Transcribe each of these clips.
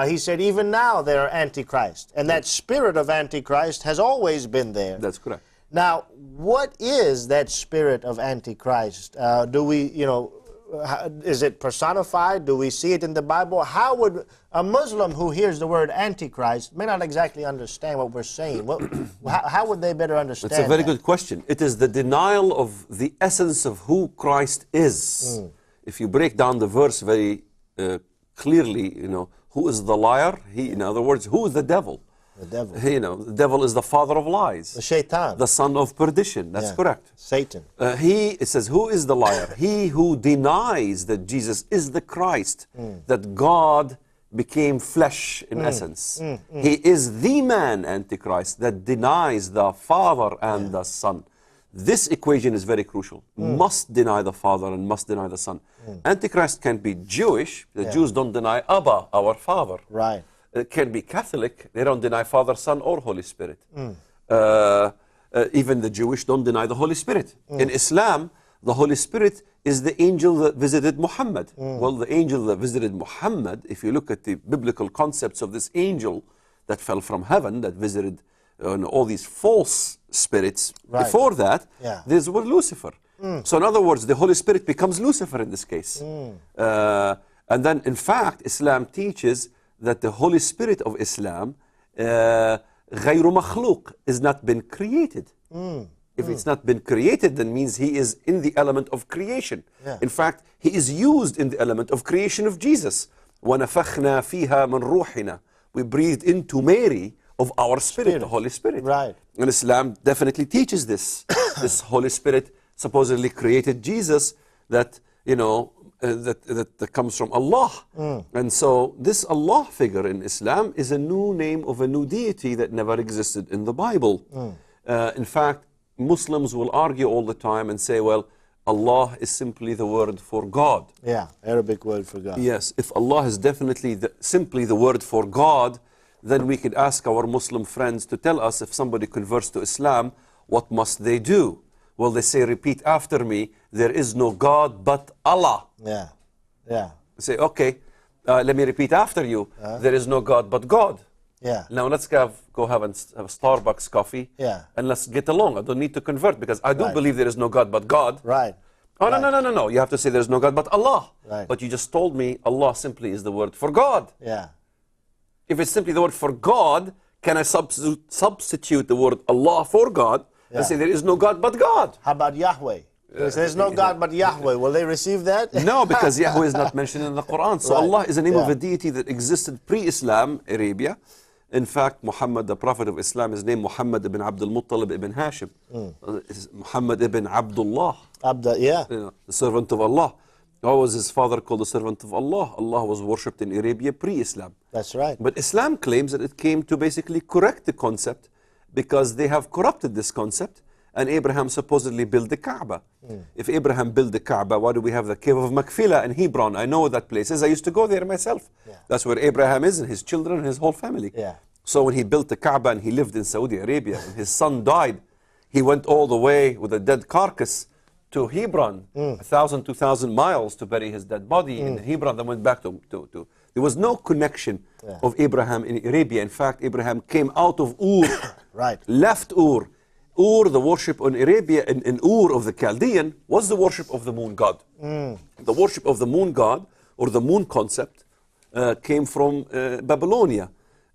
he said even now there are Antichrist. And that spirit of Antichrist has always been there. That's correct. Now, what is that spirit of Antichrist? Do we, is it personified? Do we see it in the Bible? How would a Muslim who hears the word Antichrist may not exactly understand what we're saying? How would they better understand It's a very that? good question. It is the denial of the essence of who Christ is. If you break down the verse very clearly, who is the liar? In other words, who is the devil? The devil. The devil is the father of lies. The shaitan. The son of perdition. That's correct. Satan. It says, who is the liar? He who denies that Jesus is the Christ, that God became flesh in essence. He is the man, Antichrist, that denies the Father and the Son. This equation is very crucial. Must deny the Father and must deny the Son. Antichrist can be Jewish. The Jews don't deny Abba, our Father. Right. It can be Catholic. They don't deny Father, Son, or Holy Spirit. Even the Jewish don't deny the Holy Spirit. In Islam, the Holy Spirit is the angel that visited Muhammad. Well, the angel that visited Muhammad, if you look at the biblical concepts of this angel that fell from heaven, that visited all these false spirits, before that, these were Lucifer. So in other words, the Holy Spirit becomes Lucifer in this case. And then, in fact, Islam teaches that the Holy Spirit of Islam, غير مخلوق, is not been created. If it's not been created, then means he is in the element of creation. In fact, he is used in the element of creation of Jesus. وَنَفَخْنَا فِيهَا مِنْ رُوحِنَا. We breathed into Mary of our spirit, the Holy Spirit. Right. And Islam definitely teaches this. This Holy Spirit supposedly created Jesus, that, that comes from Allah. And so this Allah figure in Islam is a new name of a new deity that never existed in the Bible. In fact, Muslims will argue all the time and say, well, Allah is simply the word for God. Yeah, Arabic word for God. Yes, if Allah is definitely simply the word for God, then we could ask our Muslim friends to tell us, if somebody converts to Islam, what must they do? Well, they say, repeat after me, there is no God but Allah. Yeah, yeah. Say, okay, let me repeat after you, there is no God but God. Yeah. Now let's go have a Starbucks coffee, and let's get along. I don't need to convert, because I do believe there is no God but God. Right. Oh, no. You have to say there is no God but Allah. Right. But you just told me Allah simply is the word for God. Yeah. If it's simply the word for God, can I substitute the word Allah for God and say there is no God but God? How about Yahweh? There's no God but Yahweh. Will they receive that? No, because Yahweh is not mentioned in the Quran. So Allah is the name of a deity that existed pre-Islam Arabia. In fact, Muhammad, the Prophet of Islam, is named Muhammad ibn Abdul Muttalib ibn Hashim. Muhammad ibn Abdullah. The servant of Allah. Why was his father called the servant of Allah? Allah was worshipped in Arabia pre-Islam. That's right. But Islam claims that it came to basically correct the concept, because they have corrupted this concept, and Abraham supposedly built the Kaaba. If Abraham built the Kaaba, why do we have the cave of Machpelah in Hebron? I know what that place is. I used to go there myself. That's where Abraham is, and his children and his whole family. So when he built the Kaaba and he lived in Saudi Arabia, and his son died, he went all the way with a dead carcass to Hebron, 1,000, 2,000 miles to bury his dead body in Hebron, then went back to. There was no connection of Abraham in Arabia. In fact, Abraham came out of Ur, left Ur. Ur, the worship in Arabia, in Ur of the Chaldean, was the worship of the moon god. The worship of the moon god, or the moon concept, came from Babylonia.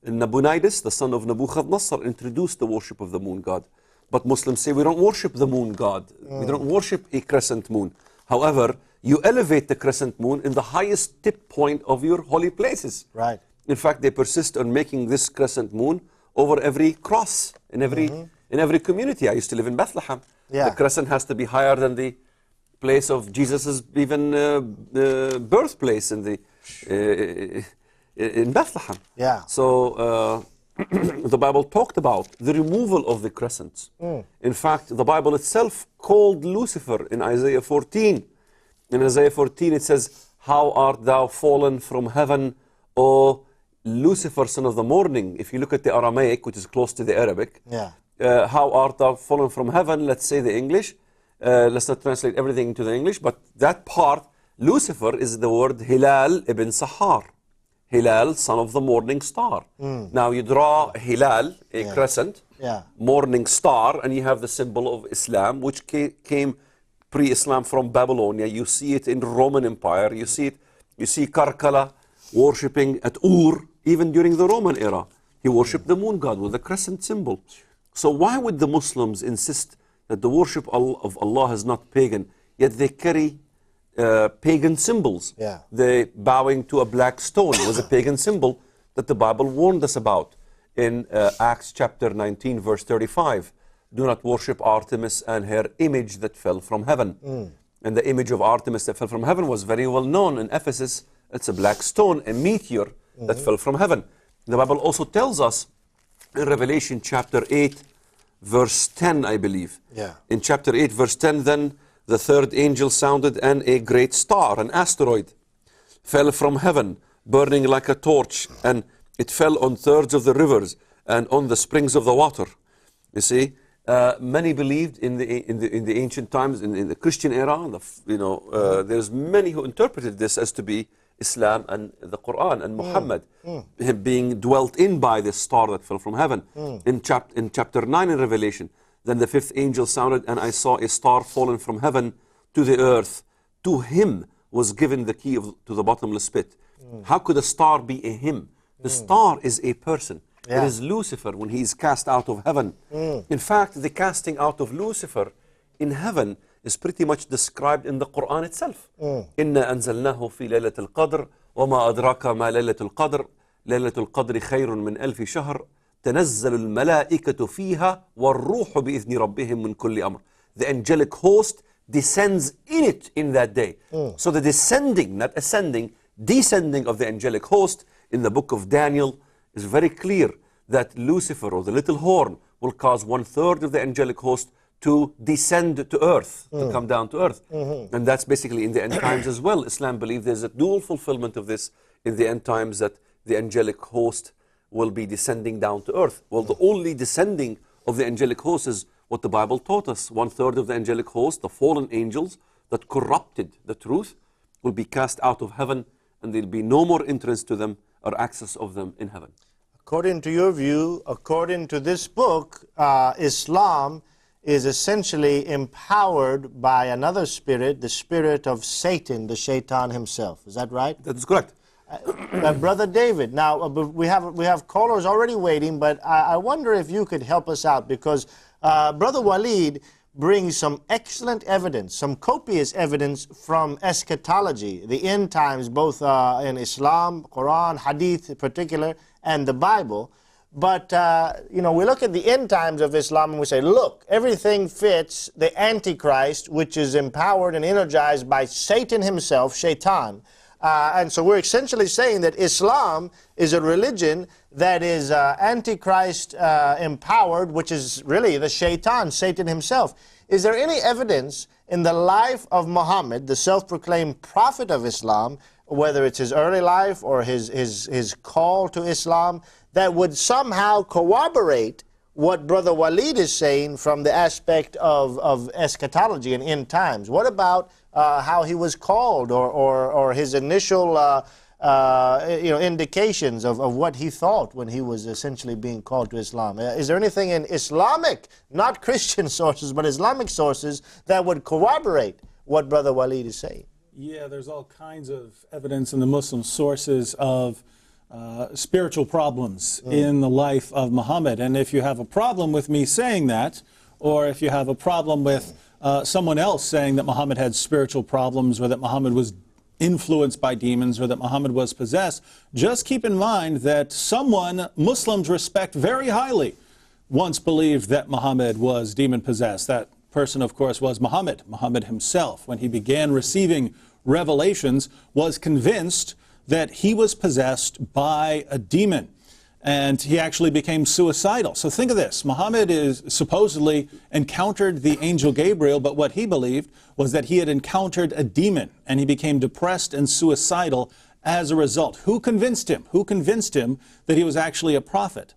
Nabonidus, the son of Nebuchadnezzar, introduced the worship of the moon god. But Muslims say we don't worship the moon god. We don't worship a crescent moon. However, you elevate the crescent moon in the highest tip point of your holy places. Right. In fact, they persist on making this crescent moon over every cross in every community. I used to live in Bethlehem. The crescent has to be higher than the place of Jesus's even birthplace in Bethlehem. So the Bible talked about the removal of the crescents. In fact, the Bible itself called Lucifer in Isaiah 14. In Isaiah 14 it says, "How art thou fallen from heaven, O Lucifer, son of the morning." If you look at the Aramaic, which is close to the Arabic, how art thou fallen from heaven, let's say the English. Let's not translate everything into the English, but that part, Lucifer, is the word Hilal ibn Sahar. Hilal, son of the morning star. Now you draw Hilal, a crescent, Yeah. morning star, and you have the symbol of Islam, which came pre-Islam from Babylonia. You see it in Roman Empire. You see it. You see Karkala worshipping at Ur, even during the Roman era. He worshipped the moon god with the crescent symbol. So why would the Muslims insist that the worship of Allah is not pagan, yet they carry pagan symbols? Yeah. The bowing to a black stone was a pagan symbol that the Bible warned us about in Acts chapter 19, verse 35. Do not worship Artemis and her image that fell from heaven. And the image of Artemis that fell from heaven was very well known in Ephesus. It's a black stone, a meteor that fell from heaven. The Bible also tells us in Revelation chapter 8, verse 10, I believe. Yeah. In chapter 8, verse 10, then the third angel sounded, and a great star, an asteroid, fell from heaven, burning like a torch, and it fell on thirds of the rivers and on the springs of the water. You see, many believed in the ancient times, in the Christian era. There's many who interpreted this as to be Islam and the Quran and Muhammad being dwelt in by this star that fell from heaven. In chapter 9 in Revelation, then the fifth angel sounded, and I saw a star fallen from heaven to the earth. To him was given the key to the bottomless pit. How could a star be a him? The star is a person. Yeah. It is Lucifer when he is cast out of heaven. In fact, the casting out of Lucifer in heaven is pretty much described in the Quran itself. إِنَّا أَنزَلْنَاهُ فِي لَيْلَةِ الْقَدْرِ وَمَا أَدْرَاكَ مَا لَيْلَةُ الْقَدْرِ لَيْلَةُ الْقَدْرِ خَيْرٌ مِّنْ أَلْفِ شَهْرٍ تَنَزَّلُ الْمَلَائِكَةُ فِيهَا وَالرُّوحُ بِإِذْنِ رَبِّهِمْ مِنْ كُلِّ أَمْرٍ. The angelic host descends in it in that day. So the descending, not ascending, descending of the angelic host in the book of Daniel is very clear that Lucifer, or the little horn, will cause 1/3 of the angelic host to descend to earth, to come down to earth. And that's basically in the end times as well. Islam believes there's a dual fulfillment of this in the end times, that the angelic host will be descending down to earth. Well, the only descending of the angelic host is what the Bible taught us. 1/3 of the angelic host, the fallen angels that corrupted the truth, will be cast out of heaven, and there'll be no more entrance to them or access of them in heaven. According to your view, according to this book, Islam is essentially empowered by another spirit, the spirit of Satan, the Shaitan himself. Is that right? That is correct. Brother David, now we have callers already waiting, but I wonder if you could help us out, because Brother Walid brings some excellent evidence, some copious evidence from eschatology, the end times, both in Islam, Quran, Hadith in particular, and the Bible. But, we look at the end times of Islam and we say, look, everything fits the Antichrist, which is empowered and energized by Satan himself, Shaitan. And so we're essentially saying that Islam is a religion that is Antichrist empowered, which is really the Shaitan, Satan himself. Is there any evidence in the life of Muhammad, the self-proclaimed prophet of Islam, whether it's his early life or his call to Islam, that would somehow corroborate what Brother Walid is saying from the aspect of eschatology and end times? What about how he was called, or his initial indications of what he thought when he was essentially being called to Islam? Is there anything in Islamic, not Christian sources, but Islamic sources that would corroborate what Brother Walid is saying? Yeah, there's all kinds of evidence in the Muslim sources of spiritual problems in the life of Muhammad. And if you have a problem with me saying that, or if you have a problem with someone else saying that Muhammad had spiritual problems, or that Muhammad was influenced by demons, or that Muhammad was possessed, just keep in mind that someone Muslims respect very highly once believed that Muhammad was demon-possessed. That person, of course, was Muhammad. Muhammad himself, when he began receiving revelations, was convinced that he was possessed by a demon, and he actually became suicidal. So think of this. Muhammad is supposedly encountered the angel Gabriel, but what he believed was that he had encountered a demon, and he became depressed and suicidal as a result. Who convinced him? Who convinced him that he was actually a prophet?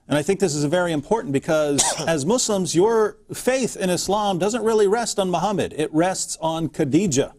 And I think this is very important, because as Muslims, your faith in Islam doesn't really rest on Muhammad. It rests on Khadijah.